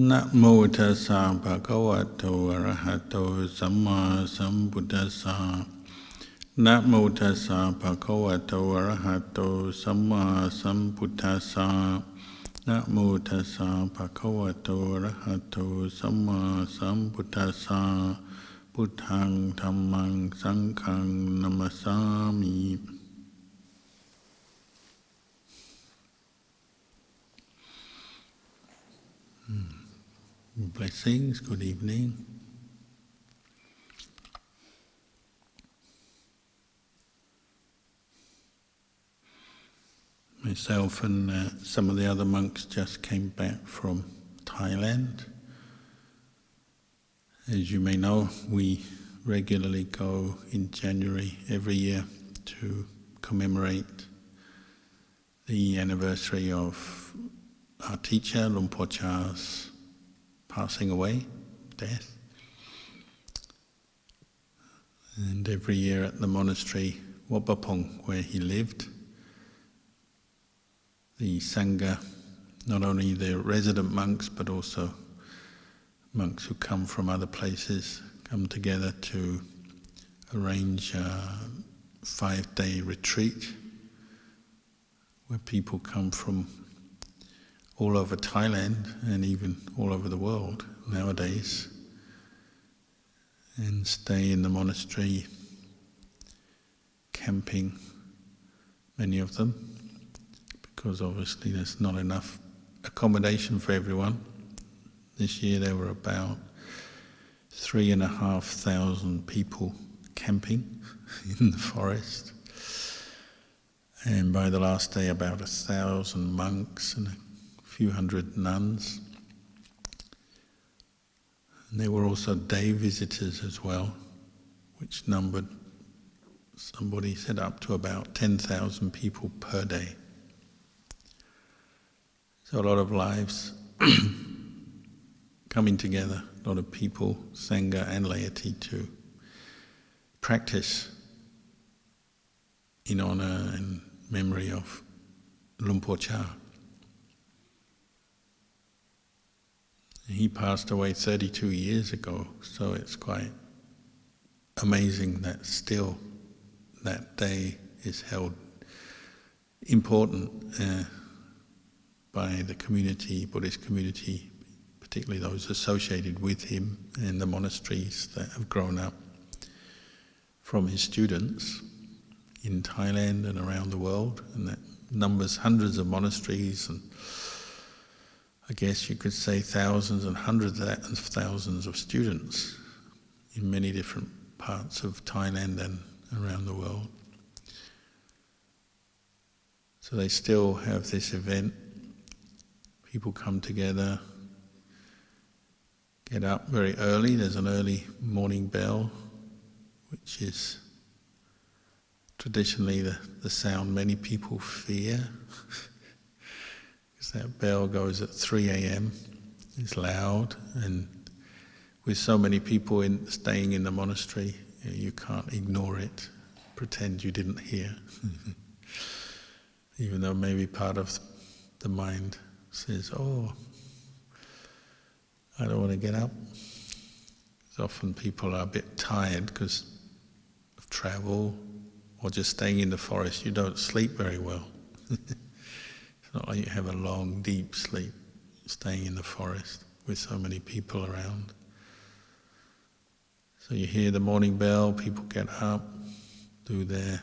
นะโมตัสสะภะคะวะโตอะระหะโตสัมมาสัมพุทธัสสะนะโมตัสสะภะคะวะโตอะระหะโตสัมมาสัมพุทธัสสะนะโมตัสสะภะคะวะโตอะระหะโตสัมมาสัมพุทธัสสะพุทธังธัมมังสังฆังนะมัสสามิ Blessings, good evening. Myself and some of the other monks just came back from Thailand. As you may know, we regularly go in January every year to commemorate the anniversary of our teacher, Luang Por Chah's passing away, death. And every year at the monastery Wat Pah Pong, where he lived, the Sangha, not only the resident monks but also monks who come from other places, come together to arrange a 5-day retreat where people come from all over Thailand and even all over the world nowadays and stay in the monastery, camping, many of them, because obviously there's not enough accommodation for everyone. This year there were about 3,500 people camping in the forest, and by the last day about 1,000 monks and a few hundred nuns. And there were also day visitors as well, which numbered, somebody said, up to about 10,000 people per day. So a lot of lives coming together, a lot of people, Sangha and laity, to practice in honour and memory of Luang Por Chah. He passed away 32 years ago, so it's quite amazing that still that day is held important by the community, Buddhist community, particularly those associated with him and the monasteries that have grown up from his students in Thailand and around the world, and that numbers hundreds of monasteries and I guess you could say thousands and hundreds of thousands of students in many different parts of Thailand and around the world. So they still have this event. People come together, get up very early. There's an early morning bell, which is traditionally the sound many people fear. Because that bell goes at 3 a.m. It's loud, and with so many people staying in the monastery, you can't ignore it, pretend you didn't hear. Even though maybe part of the mind says, oh, I don't want to get up. Because often people are a bit tired because of travel or just staying in the forest. You don't sleep very well. It's not like you have a long, deep sleep staying in the forest with so many people around. So you hear the morning bell, people get up, do their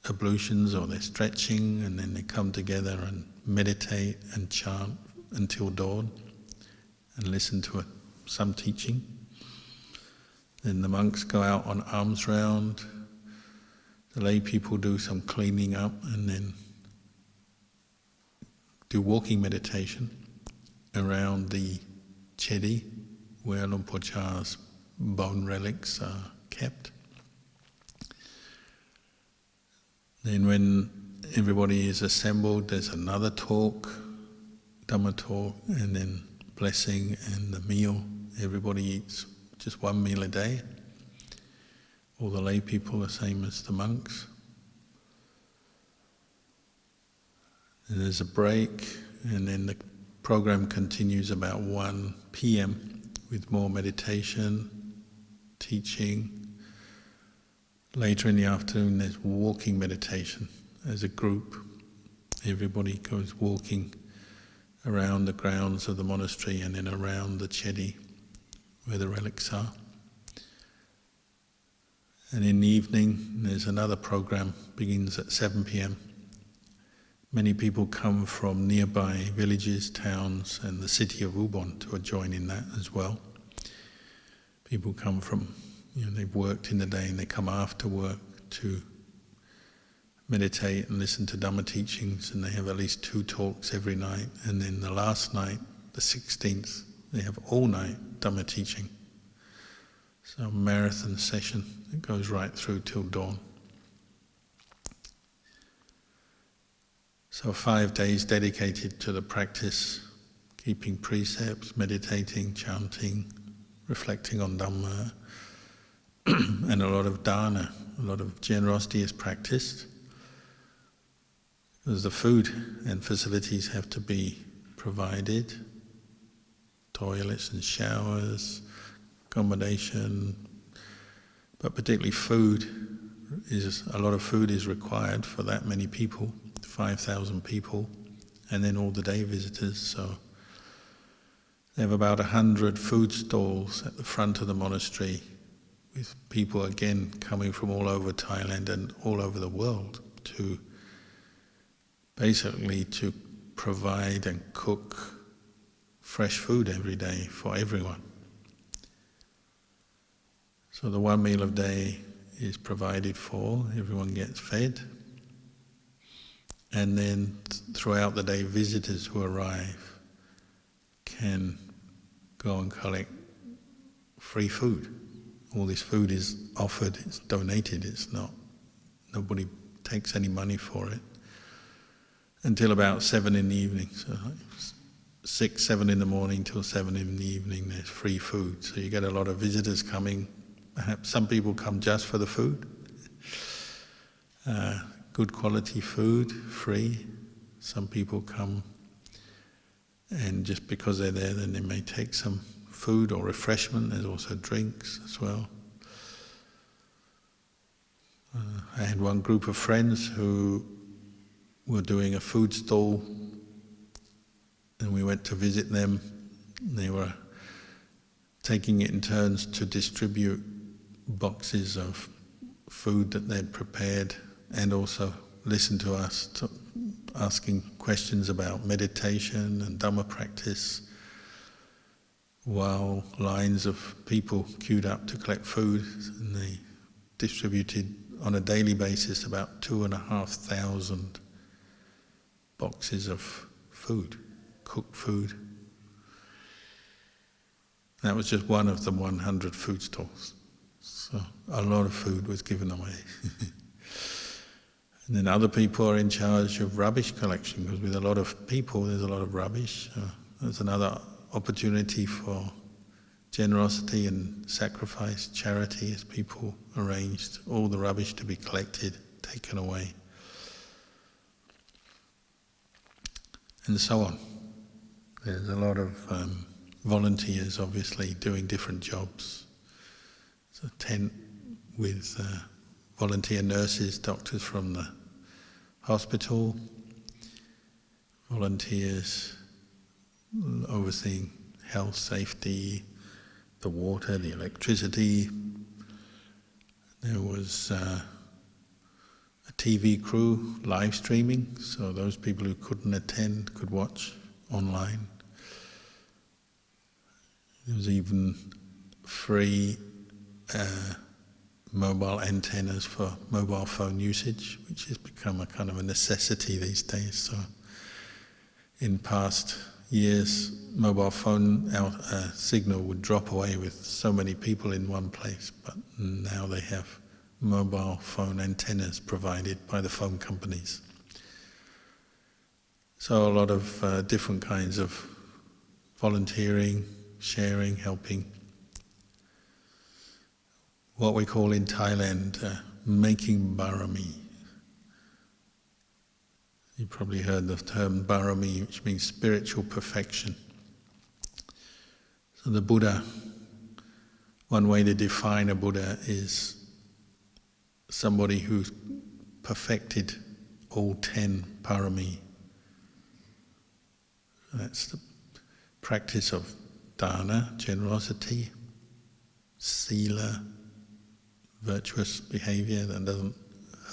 ablutions or their stretching, and then they come together and meditate and chant until dawn and listen to some teaching. Then the monks go out on alms round, the lay people do some cleaning up, and then do walking meditation around the chedi where Luang Por Chah's bone relics are kept. Then when everybody is assembled, there's another talk, Dhamma talk, and then blessing and the meal. Everybody eats just one meal a day. All the lay people are the same as the monks. And there's a break, and then the program continues about 1 p.m. with more meditation, teaching. Later in the afternoon there's walking meditation as a group. Everybody goes walking around the grounds of the monastery and then around the chedi where the relics are. And in the evening there's another program, begins at 7 p.m. Many people come from nearby villages, towns and the city of Ubon to join in that as well. People come from, they've worked in the day and they come after work to meditate and listen to Dhamma teachings, and they have at least 2 talks every night, and then the last night, the 16th, they have all night Dhamma teaching. So a marathon session that goes right through till dawn. So 5 days dedicated to the practice, keeping precepts, meditating, chanting, reflecting on Dhamma, and a lot of dana, a lot of generosity is practiced. Because the food and facilities have to be provided, toilets and showers, accommodation, but particularly food a lot of food is required for that many people, 5,000 people, and then all the day visitors. So they have about 100 food stalls at the front of the monastery, with people again coming from all over Thailand and all over the world to basically to provide and cook fresh food every day for everyone. So the 1 meal a day is provided for, everyone gets fed, and then throughout the day visitors who arrive can go and collect free food. All this food is offered, it's donated, it's not, nobody takes any money for it. Until about 7 in the evening, so 6, 7 in the morning till 7 in the evening there's free food. So you get a lot of visitors coming. Perhaps some people come just for the food. Good quality food, free. Some people come and just because they're there then they may take some food or refreshment. There's also drinks as well. I had one group of friends who were doing a food stall, and we went to visit them. They were taking it in turns to distribute boxes of food that they'd prepared, and also listen to us asking questions about meditation and Dhamma practice, while lines of people queued up to collect food, and they distributed on a daily basis about 2,500 boxes of food, cooked food. That was just one of the 100 food stalls. So a lot of food was given away. And then other people are in charge of rubbish collection, because with a lot of people there's a lot of rubbish. There's another opportunity for generosity and sacrifice, charity, as people arranged all the rubbish to be collected, taken away, and so on. There's a lot of volunteers obviously doing different jobs. It's a tent with volunteer nurses, doctors from the hospital, volunteers overseeing health, safety, the water, the electricity. There was a TV crew live streaming, so those people who couldn't attend could watch online. There was even free mobile antennas for mobile phone usage, which has become a kind of a necessity these days. So in past years, mobile phone signal would drop away with so many people in one place, but now they have mobile phone antennas provided by the phone companies. So a lot of different kinds of volunteering, sharing, helping. What we call in Thailand, making parami. You probably heard the term parami, which means spiritual perfection. So the Buddha, one way to define a Buddha is somebody who's perfected all 10 parami. That's the practice of dana, generosity, sila, virtuous behavior that doesn't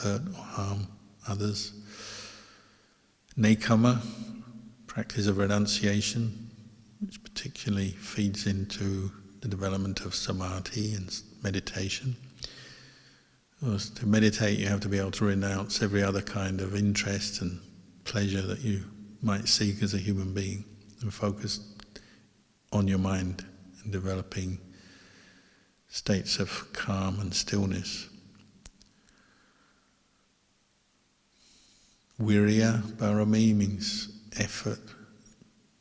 hurt or harm others, nekama, practice of renunciation, which particularly feeds into the development of samadhi and meditation. Because to meditate you have to be able to renounce every other kind of interest and pleasure that you might seek as a human being and focus on your mind and developing states of calm and stillness. Virya parami means effort,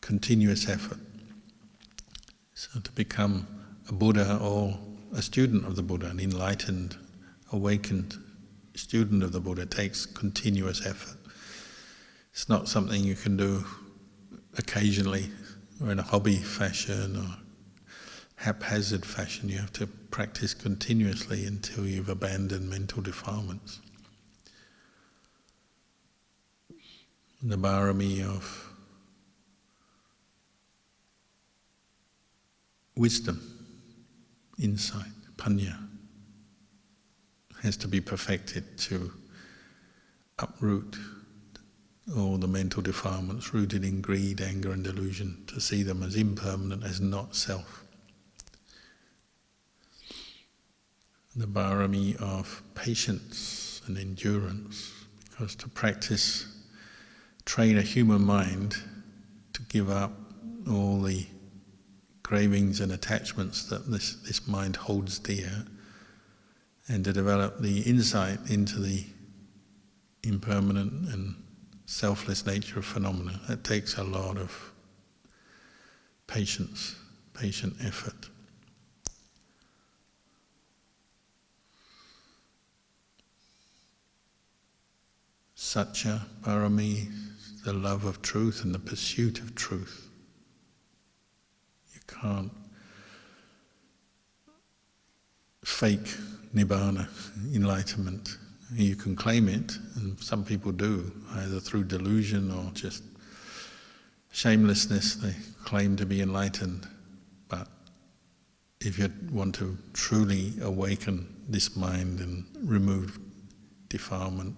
continuous effort. So to become a Buddha or a student of the Buddha, an enlightened, awakened student of the Buddha, takes continuous effort. It's not something you can do occasionally or in a hobby fashion or haphazard fashion. You have to practice continuously until you've abandoned mental defilements. The parami of wisdom, insight, panya, has to be perfected to uproot all the mental defilements rooted in greed, anger and delusion, to see them as impermanent, as not self. The parami of patience and endurance, because to train a human mind to give up all the cravings and attachments that this mind holds dear, and to develop the insight into the impermanent and selfless nature of phenomena. That takes a lot of patience, patient effort. Satya parami, the love of truth and the pursuit of truth. You can't fake nibbana, enlightenment. You can claim it, and some people do, either through delusion or just shamelessness. They claim to be enlightened, but if you want to truly awaken this mind and remove defilement,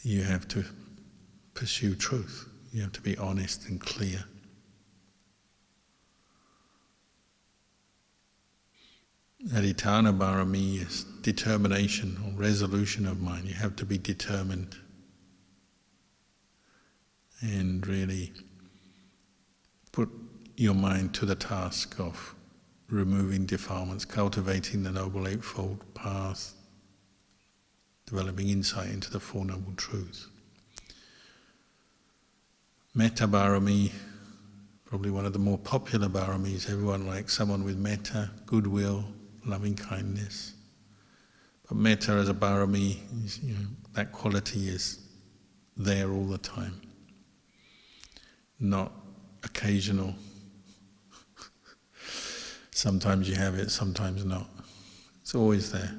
you have to pursue truth. You have to be honest and clear. Adhitthana parami is determination or resolution of mind. You have to be determined and really put your mind to the task of removing defilements, cultivating the Noble Eightfold Path, developing insight into the Four Noble Truths. Metta parami, probably one of the more popular paramis. Everyone likes someone with metta, goodwill, loving kindness. But metta as a parami, that quality is there all the time, not occasional. Sometimes you have it, sometimes not. It's always there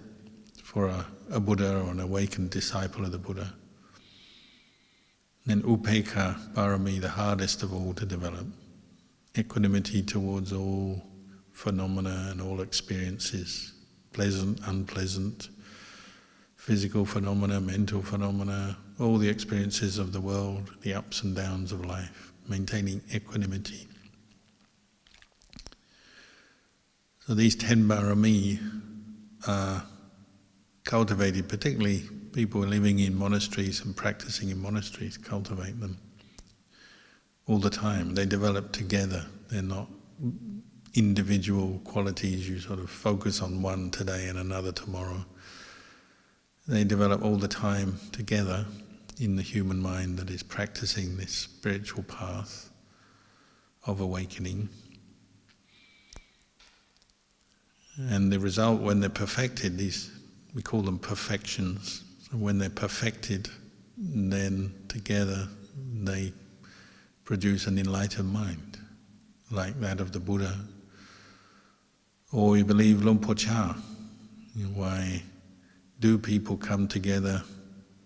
for a Buddha or an awakened disciple of the Buddha. Then upekkha parami, the hardest of all to develop. Equanimity towards all phenomena and all experiences, pleasant, unpleasant, physical phenomena, mental phenomena, all the experiences of the world, the ups and downs of life, maintaining equanimity. So these 10 parami are cultivated, particularly people living in monasteries and practicing in monasteries cultivate them all the time. They develop together. They're not individual qualities you sort of focus on one today and another tomorrow. They develop all the time together in the human mind that is practicing this spiritual path of awakening. And the result, when they're perfected, we call them perfections. So when they're perfected, and then together they produce an enlightened mind, like that of the Buddha. Or we believe Luang Por Chah. Why do people come together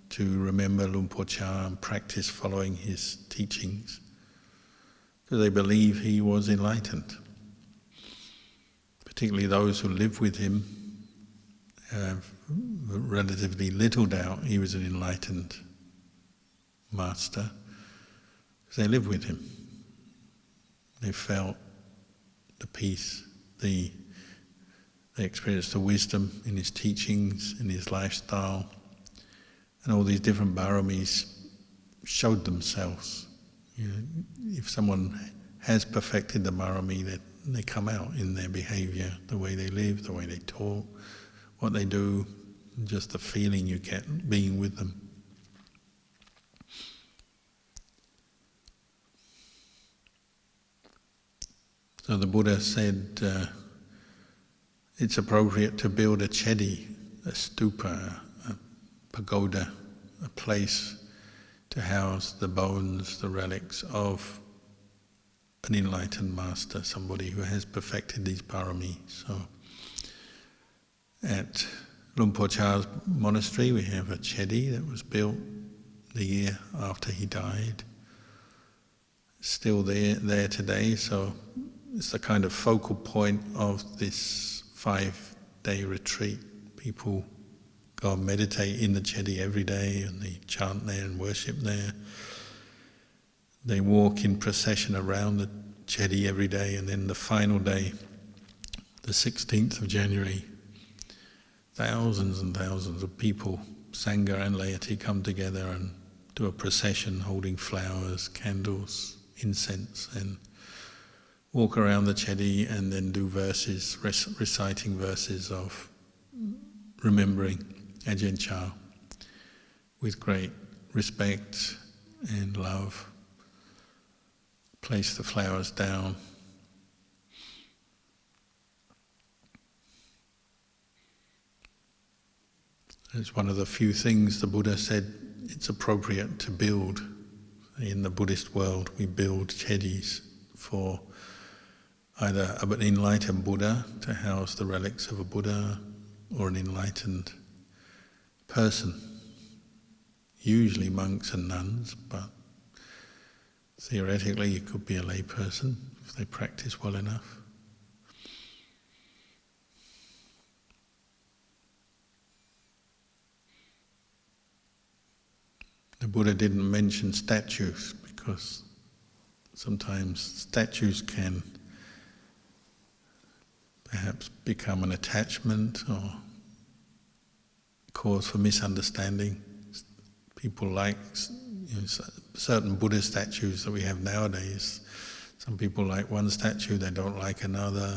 to remember Luang Por Chah and practice following his teachings? Because they believe he was enlightened. Particularly those who live with him have relatively little doubt he was an enlightened master, because they live with him. They felt the peace, they experienced the wisdom in his teachings, in his lifestyle, and all these different paramis showed themselves. If someone has perfected the parami, they come out in their behavior, the way they live, the way they talk, what they do, just the feeling you get being with them. So the Buddha said it's appropriate to build a chedi, a stupa, a pagoda, a place to house the bones, the relics of an enlightened master, somebody who has perfected these parami. So at Luang Por Chah's monastery we have a chedi that was built the year after he died. It's still there today, so it's the kind of focal point of this 5-day retreat. People go and meditate in the chedi every day, and they chant there and worship there. They walk in procession around the chedi every day, and then the final day, the 16th of January, thousands and thousands of people, Sangha and laity, come together and do a procession holding flowers, candles, incense, and walk around the chedi and then do verses, reciting verses of remembering Ajahn Chah with great respect and love. Place the flowers down. It's one of the few things the Buddha said it's appropriate to build. In the Buddhist world, we build chedis for either an enlightened Buddha to house the relics of a Buddha, or an enlightened person, usually monks and nuns, but theoretically it could be a lay person if they practice well enough. The Buddha didn't mention statues because sometimes statues can perhaps become an attachment or cause for misunderstanding. People like certain Buddha statues that we have nowadays. Some people like one statue, they don't like another.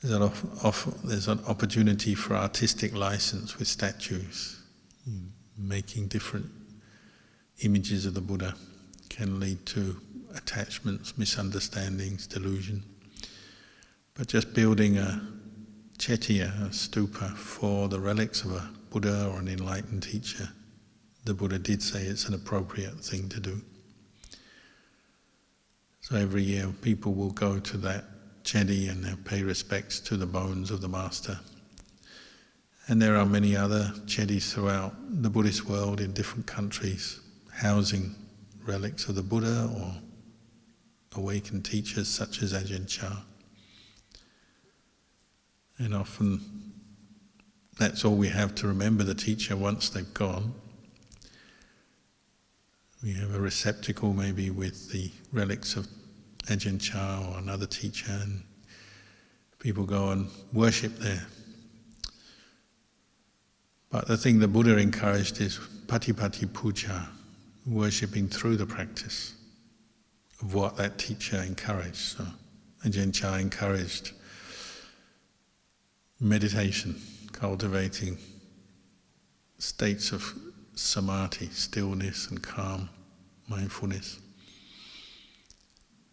There's an opportunity for artistic license with statues. Making different images of the Buddha can lead to attachments, misunderstandings, delusion. But just building a chetiya, a stupa, for the relics of a Buddha or an enlightened teacher, the Buddha did say it's an appropriate thing to do. So every year people will go to that chedi and they'll pay respects to the bones of the master. And there are many other chedis throughout the Buddhist world in different countries, housing relics of the Buddha or awakened teachers such as Ajahn Chah. And often that's all we have to remember the teacher once they've gone. We have a receptacle maybe with the relics of Ajahn Chah or another teacher, and people go and worship there. But the thing the Buddha encouraged is patipati puja, worshipping through the practice of what that teacher encouraged. So Ajahn Chah encouraged meditation, cultivating states of samadhi, stillness and calm, mindfulness,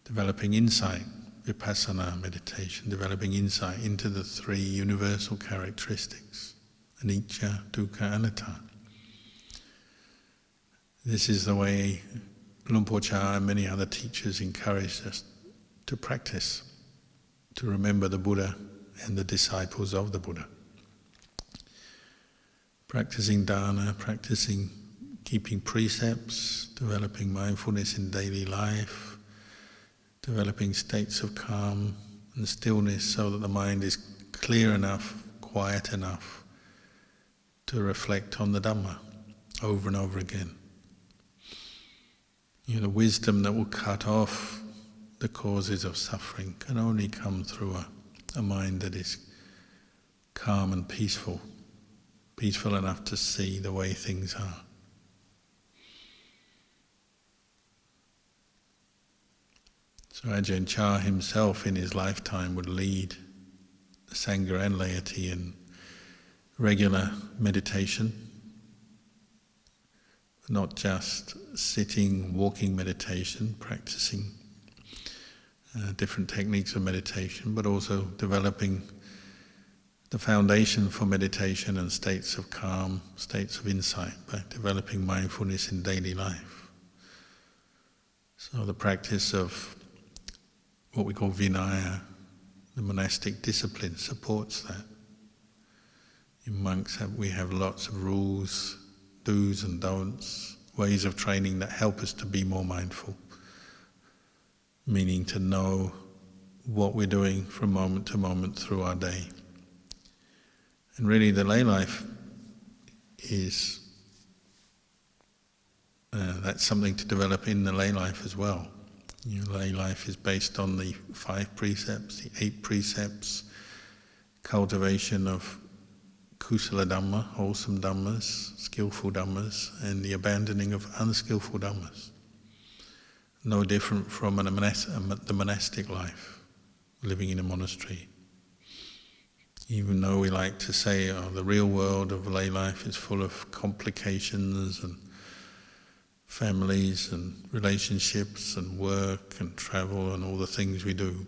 developing insight, vipassana meditation, developing insight into the 3 universal characteristics, anicca, dukkha, anatta. This is the way Luang Por Chah and many other teachers encouraged us to practice, to remember the Buddha and the disciples of the Buddha. Practicing dana, practicing keeping precepts, developing mindfulness in daily life, developing states of calm and stillness so that the mind is clear enough, quiet enough to reflect on the Dhamma over and over again. The wisdom that will cut off the causes of suffering can only come through a mind that is calm and peaceful enough to see the way things are. So Ajahn Chah himself in his lifetime would lead the Sangha and laity in regular meditation, not just sitting, walking meditation, practicing different techniques of meditation, but also developing the foundation for meditation and states of calm, states of insight by developing mindfulness in daily life. So the practice of what we call Vinaya, the monastic discipline, supports that. In monks we have lots of rules, do's and don'ts, ways of training that help us to be more mindful, meaning to know what we're doing from moment to moment through our day. And really the lay life is, that's something to develop in the lay life as well. Lay life is based on the 5 precepts, the 8 precepts, cultivation of kusala dhamma, wholesome dhammas, skillful dhammas, and the abandoning of unskillful dhammas. No different from the monastic life, living in a monastery. Even though we like to say, the real world of lay life is full of complications and families and relationships and work and travel and all the things we do.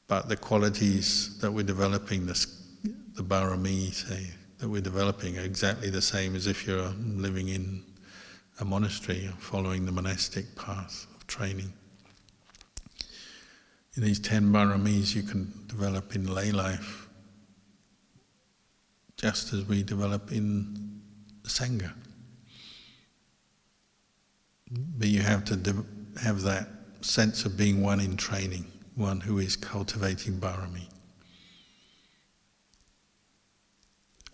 But the qualities that we're developing, the parami, say, that we're developing are exactly the same as if you're living in a monastery or following the monastic path of training. In these 10 paramis you can develop in lay life just as we develop in the Sangha. But you have to have that sense of being one in training, one who is cultivating parami.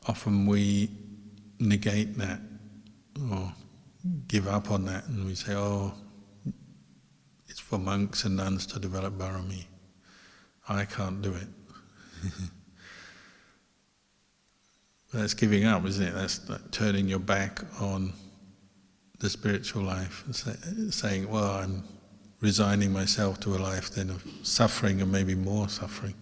Often we negate that or give up on that and we say, it's for monks and nuns to develop parami. I can't do it. That's giving up, isn't it? That's like turning your back on the spiritual life and saying, I'm resigning myself to a life then of suffering and maybe more suffering.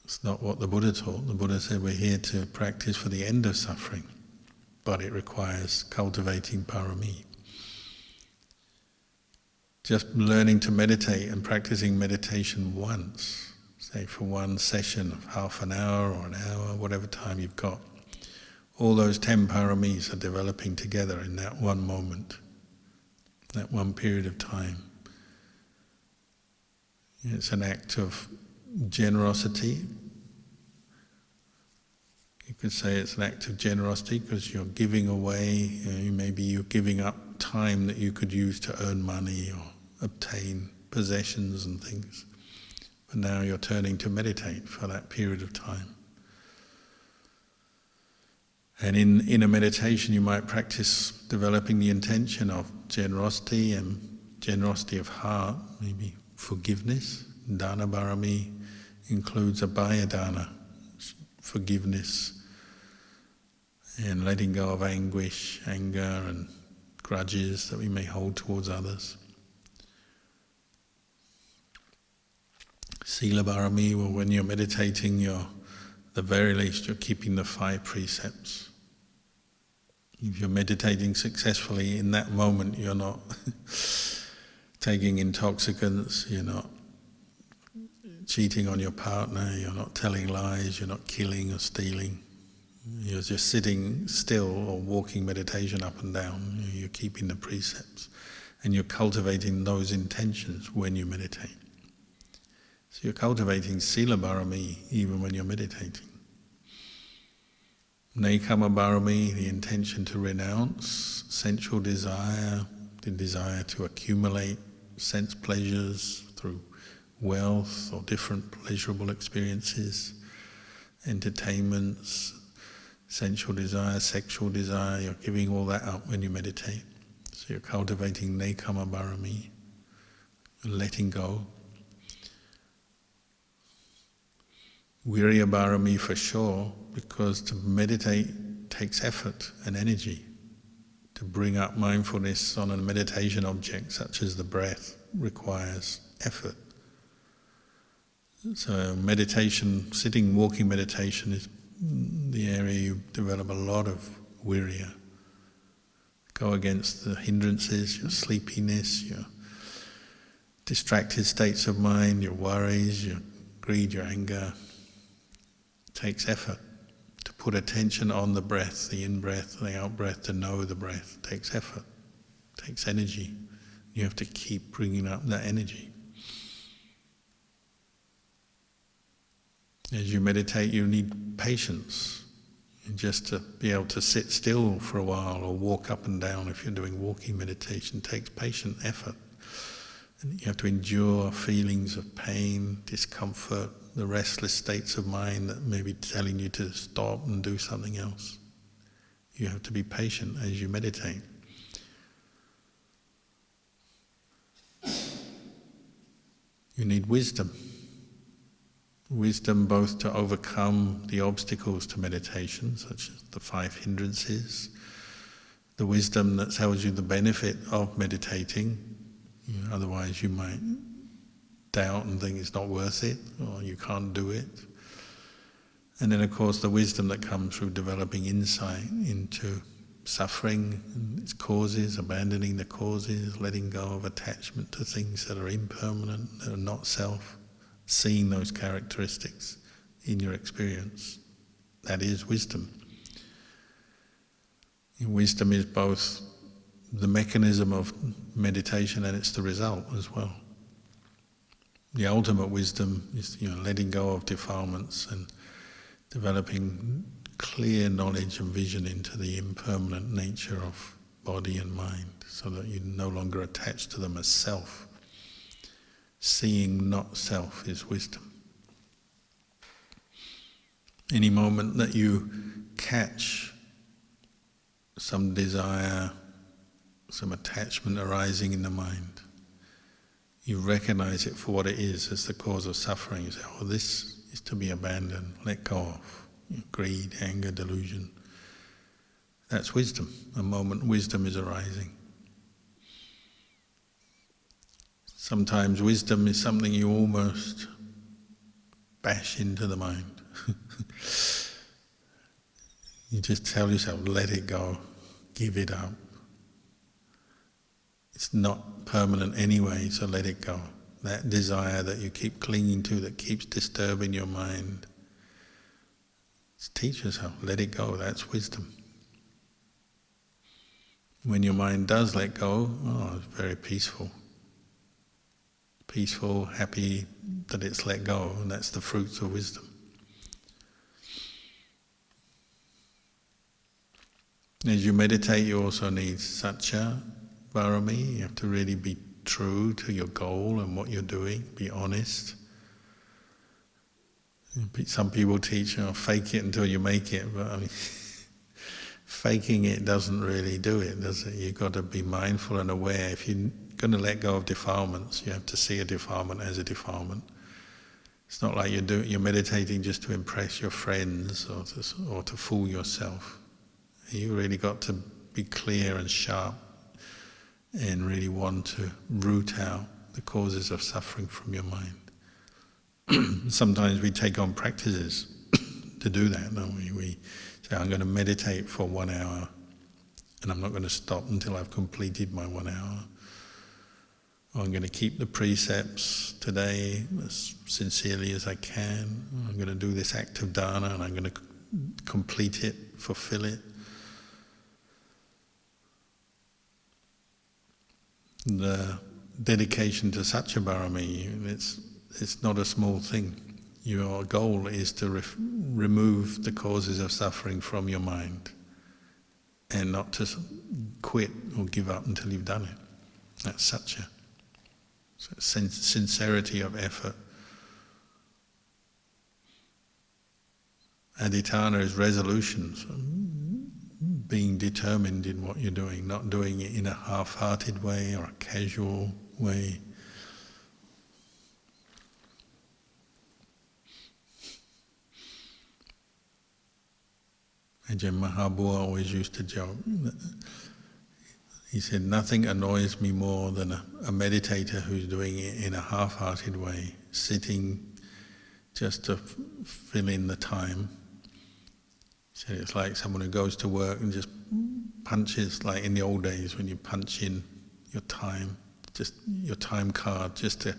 It's not what the Buddha taught. The Buddha said we're here to practice for the end of suffering, but it requires cultivating parami. Just learning to meditate and practicing meditation once, say for one session of half an hour or an hour, whatever time you've got, all those 10 paramis are developing together in that one moment, that one period of time. It's an act of generosity. You could say it's an act of generosity because you're giving away, maybe you're giving up time that you could use to earn money or obtain possessions and things. But now you're turning to meditate for that period of time. And in a meditation you might practice developing the intention of generosity and generosity of heart, maybe forgiveness. Dana parami includes abhaya dana, forgiveness and letting go of anguish, anger and grudges that we may hold towards others. Sila parami, well, when you're meditating, the very least you're keeping the 5 precepts. If you're meditating successfully in that moment, you're not taking intoxicants, you're not cheating on your partner, you're not telling lies, you're not killing or stealing, You're just sitting still or walking meditation up and down. You're keeping the precepts. And you're cultivating those intentions when you meditate. So you're cultivating sila parami even when you're meditating. Nekama parami, the intention to renounce sensual desire, the desire to accumulate sense pleasures through wealth or different pleasurable experiences, entertainments, sensual desire, sexual desire. You're giving all that up when you meditate. So you're cultivating nekama parami, letting go. Virya parami for sure, because to meditate takes effort and energy. To bring up mindfulness on a meditation object such as the breath requires effort. So meditation, sitting, walking meditation is the area you develop a lot of virya. Go against the hindrances, your sleepiness, your distracted states of mind, your worries, your greed, your anger. It takes effort to put attention on the breath, the in-breath, the out-breath, to know the breath. It takes effort, it takes energy. You have to keep bringing up that energy. As you meditate, you need patience. And just to be able to sit still for a while or walk up and down if you're doing walking meditation takes patient effort. And you have to endure feelings of pain, discomfort, the restless states of mind that may be telling you to stop and do something else. You have to be patient as you meditate. You need wisdom. Wisdom both to overcome the obstacles to meditation, such as the 5 hindrances, the wisdom that tells you the benefit of meditating. Otherwise you might doubt and think it's not worth it, or you can't do it. And then of course the wisdom that comes through developing insight into suffering and its causes, abandoning the causes, letting go of attachment to things that are impermanent, that are not self. Seeing those characteristics in your experience. That is wisdom. Wisdom is both the mechanism of meditation and it's the result as well. The ultimate wisdom is letting go of defilements and developing clear knowledge and vision into the impermanent nature of body and mind, so that you're no longer attached to them as self. Seeing not self is wisdom. Any moment that you catch some desire, some attachment arising in the mind, you recognize it for what it is as the cause of suffering. You say, oh, this is to be abandoned, let go of. Greed, anger, delusion. That's wisdom. A moment wisdom is arising. Sometimes wisdom is something you almost bash into the mind. You just tell yourself, let it go, give it up. It's not permanent anyway, so let it go. That desire that you keep clinging to, that keeps disturbing your mind, just teach yourself, let it go, that's wisdom. When your mind does let go, it's very peaceful. Peaceful, happy that it's let go, and that's the fruits of wisdom. As you meditate, you also need satya parami. You have to really be true to your goal and what you're doing, be honest. Some people teach, fake it until you make it, but faking it doesn't really do it, does it? You've got to be mindful and aware. If you're going to let go of defilements, you have to see a defilement as a defilement. It's not like you're meditating just to impress your friends or to fool yourself. You really got to be clear and sharp and really want to root out the causes of suffering from your mind. Sometimes we take on practices to do that, don't we? We say, I'm going to meditate for 1 hour and I'm not going to stop until I've completed my 1 hour. Or I'm going to keep the precepts today as sincerely as I can. I'm going to do this act of dana and I'm going to complete it, fulfill it. The dedication to such a parami, it's not a small thing. Your goal is to remove the causes of suffering from your mind, and not to quit or give up until you've done it. That's such a sincerity of effort. Adhitthana is resolutions, being determined in what you're doing, not doing it in a half-hearted way or a casual way. Ajahn Mahabua always used to joke. He said, nothing annoys me more than a meditator who's doing it in a half-hearted way, sitting just to fill in the time. He said it's like someone who goes to work and just punches, like in the old days when you punch in your time, just your time card, just to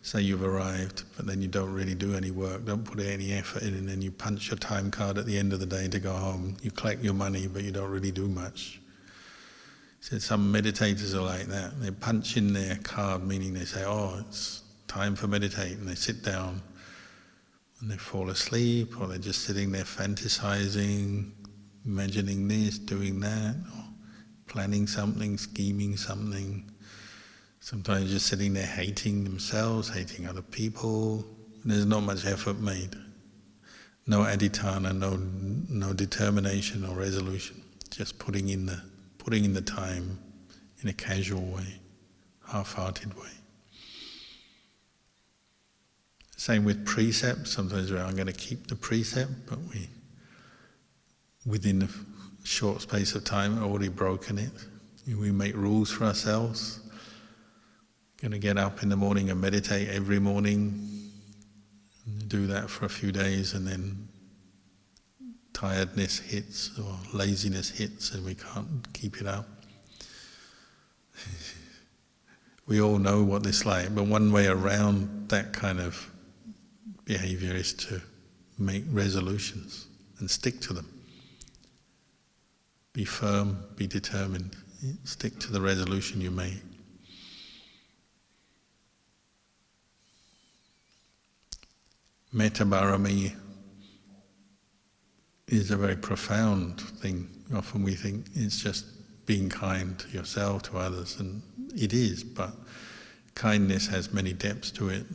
say you've arrived, but then you don't really do any work, don't put any effort in, and then you punch your time card at the end of the day to go home. You collect your money, but you don't really do much. He said some meditators are like that. They punch in their card, meaning they say, oh, it's time for meditate, and they sit down and they fall asleep, or they're just sitting there fantasizing, imagining this, doing that, or planning something, scheming something. Sometimes just sitting there hating themselves, hating other people. There's not much effort made. No adhitthana, no determination or resolution. Just putting in the time in a casual way, half-hearted way. Same with precepts. Sometimes I'm going to keep the precept, but within a short space of time, already broken it. We make rules for ourselves. Going to get up in the morning and meditate every morning. Do that for a few days, and then tiredness hits or laziness hits, and we can't keep it up. We all know what it's like, but one way around that kind of behavior is to make resolutions and stick to them. Be firm, be determined, stick to the resolution you make. Metta parami is a very profound thing. Often we think it's just being kind to yourself, to others, and it is, but kindness has many depths to it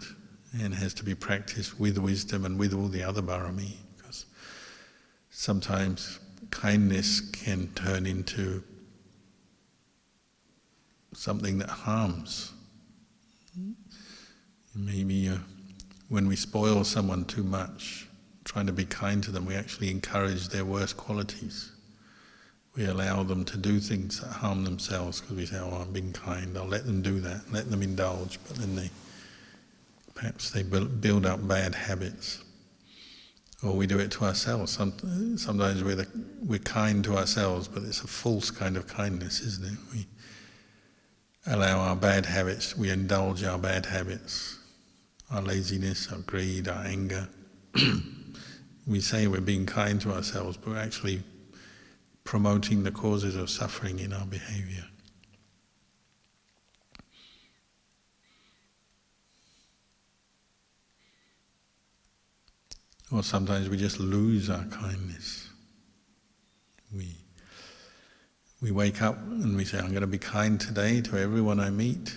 and has to be practiced with wisdom and with all the other parami, because sometimes kindness can turn into something that harms. Maybe when we spoil someone too much, trying to be kind to them, we actually encourage their worst qualities. We allow them to do things that harm themselves because we say, oh, I'm being kind, I'll let them do that, let them indulge, but then perhaps they build up bad habits. Or we do it to ourselves. Sometimes we're kind to ourselves, but it's a false kind of kindness, isn't it? We allow our bad habits, we indulge our bad habits, our laziness, our greed, our anger. We say we're being kind to ourselves, but we're actually promoting the causes of suffering in our behavior. Or sometimes we just lose our kindness. We wake up and we say, I'm going to be kind today to everyone I meet.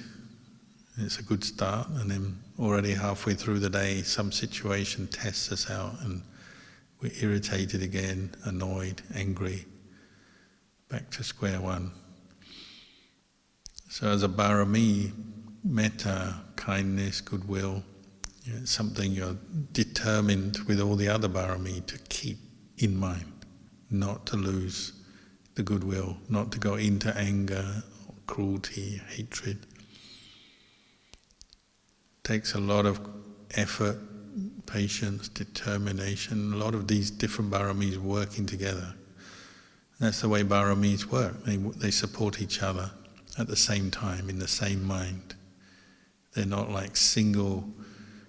It's a good start, and then already halfway through the day some situation tests us out and we're irritated again, annoyed, angry, back to square one. So as a parami, metta, kindness, goodwill, it's something you're determined with all the other parami to keep in mind, not to lose the goodwill, not to go into anger, or cruelty, hatred. Takes a lot of effort, patience, determination, a lot of these different paramis working together. That's the way paramis work. They support each other at the same time, in the same mind. They're not like single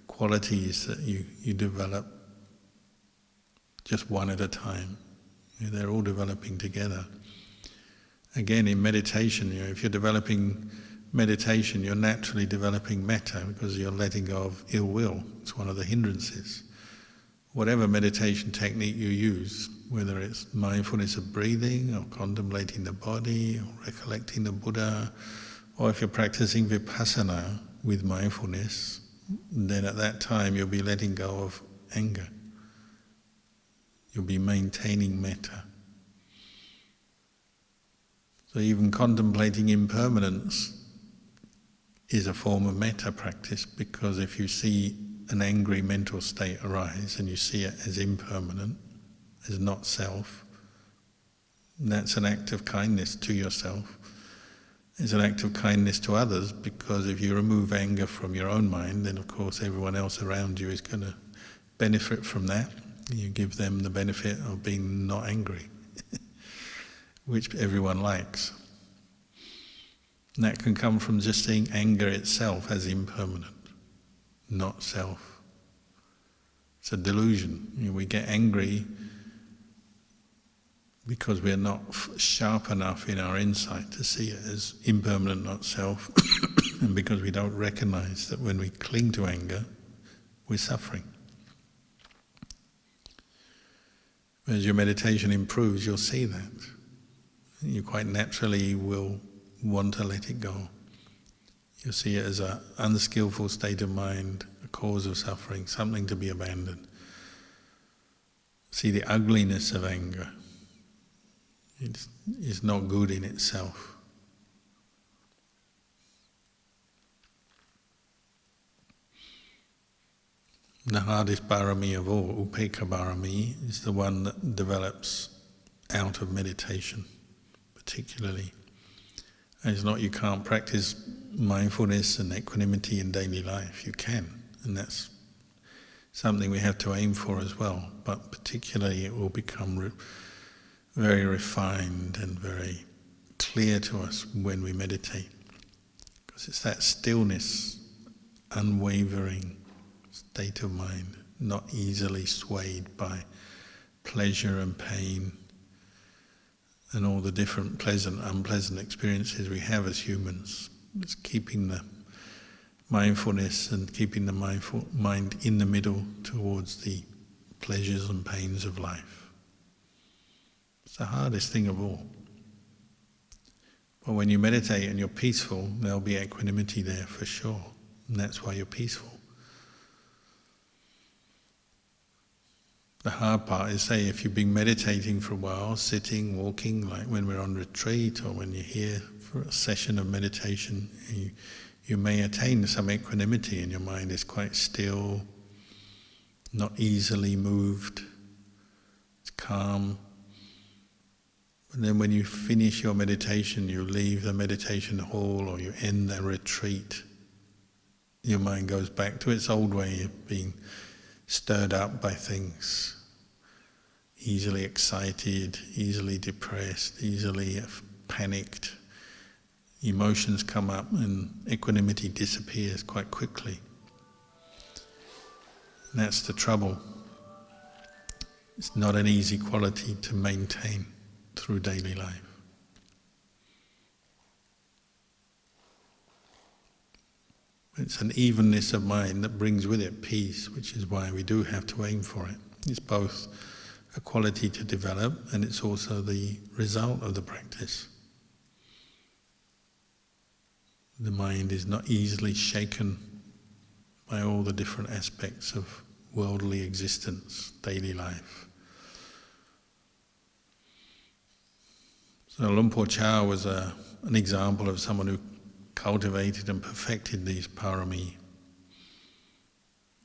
qualities that you develop just one at a time. They're all developing together. Again, in meditation, if you're developing meditation, you're naturally developing metta because you're letting go of ill will. It's one of the hindrances. Whatever meditation technique you use, whether it's mindfulness of breathing or contemplating the body or recollecting the Buddha, or if you're practicing vipassana with mindfulness, then at that time you'll be letting go of anger. You'll be maintaining metta. So even contemplating impermanence is a form of metta practice, because if you see an angry mental state arise and you see it as impermanent, as not self, that's an act of kindness to yourself. It's an act of kindness to others, because if you remove anger from your own mind, then of course everyone else around you is going to benefit from that. You give them the benefit of being not angry, which everyone likes. And that can come from just seeing anger itself as impermanent, not self. It's a delusion. We get angry because we're not sharp enough in our insight to see it as impermanent, not self, and because we don't recognize that when we cling to anger, we're suffering. As your meditation improves, you'll see that. You quite naturally will want to let it go. You'll see it as an unskillful state of mind, a cause of suffering, something to be abandoned. See the ugliness of anger. It's not good in itself. The hardest parami of all, upekkha parami, is the one that develops out of meditation, particularly. And it's not you can't practice mindfulness and equanimity in daily life. You can, and that's something we have to aim for as well. But particularly, it will become very refined and very clear to us when we meditate, because it's that stillness, unwavering state of mind, not easily swayed by pleasure and pain and all the different pleasant, unpleasant experiences we have as humans. It's keeping the mindfulness and keeping the mindful mind in the middle towards the pleasures and pains of life. It's the hardest thing of all. But when you meditate and you're peaceful, there'll be equanimity there for sure, and that's why you're peaceful. The hard part is, say, if you've been meditating for a while, sitting, walking, like when we're on retreat or when you're here for a session of meditation, you may attain some equanimity and your mind is quite still, not easily moved, it's calm. And then when you finish your meditation, you leave the meditation hall or you end the retreat, your mind goes back to its old way of being stirred up by things, easily excited, easily depressed, easily panicked. Emotions come up and equanimity disappears quite quickly. And that's the trouble. It's not an easy quality to maintain through daily life. It's an evenness of mind that brings with it peace, which is why we do have to aim for it. It's both a quality to develop and it's also the result of the practice. The mind is not easily shaken by all the different aspects of worldly existence, daily life. So Luang Por Chah was an example of someone who cultivated and perfected these parami,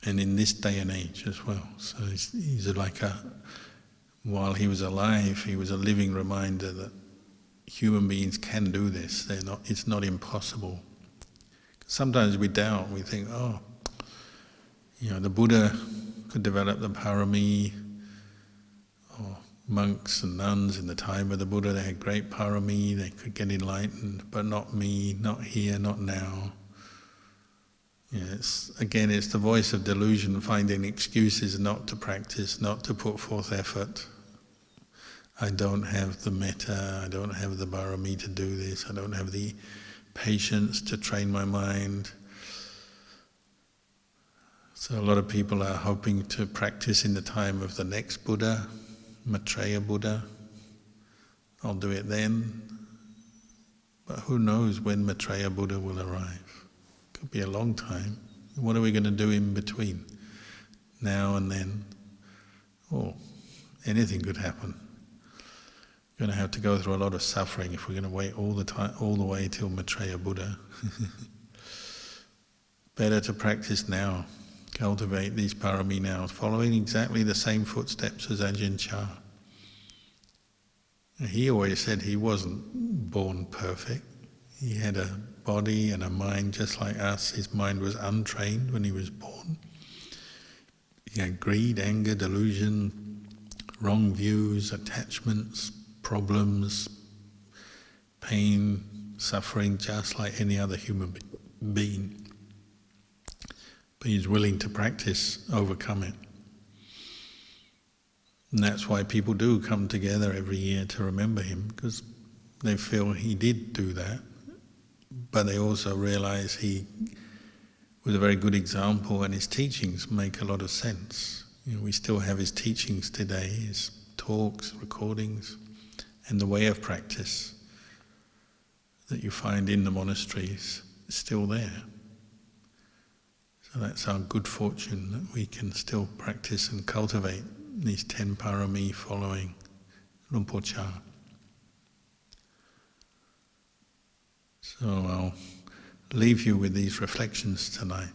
and in this day and age as well. So he's like while he was alive, he was a living reminder that human beings can do this. It's not impossible. Sometimes we doubt, we think, the Buddha could develop the parami, or monks and nuns in the time of the Buddha, they had great parami, they could get enlightened, but not me, not here, not now. Yeah, it's the voice of delusion finding excuses not to practice, not to put forth effort. I don't have the metta, I don't have the parami to do this, I don't have the patience to train my mind. So a lot of people are hoping to practice in the time of the next Buddha, Maitreya Buddha. I'll do it then. But who knows when Maitreya Buddha will arrive? Could be a long time. What are we going to do in between? Now and then? Oh, anything could happen. We're going to have to go through a lot of suffering if we're going to wait all the way till Maitreya Buddha. Better to practice now. Cultivate these parami now, following exactly the same footsteps as Ajahn Chah. He always said he wasn't born perfect. He had a body and a mind just like us. His mind was untrained when he was born. He had greed, anger, delusion, wrong views, attachments, problems, pain, suffering, just like any other human being. But he's willing to practice, overcome it. And that's why people do come together every year to remember him, because they feel he did do that, but they also realize he was a very good example and his teachings make a lot of sense. We still have his teachings today, his talks, recordings, and the way of practice that you find in the monasteries is still there. So that's our good fortune that we can still practice and cultivate these 10 parami following Lumpur Cha. So I'll leave you with these reflections tonight.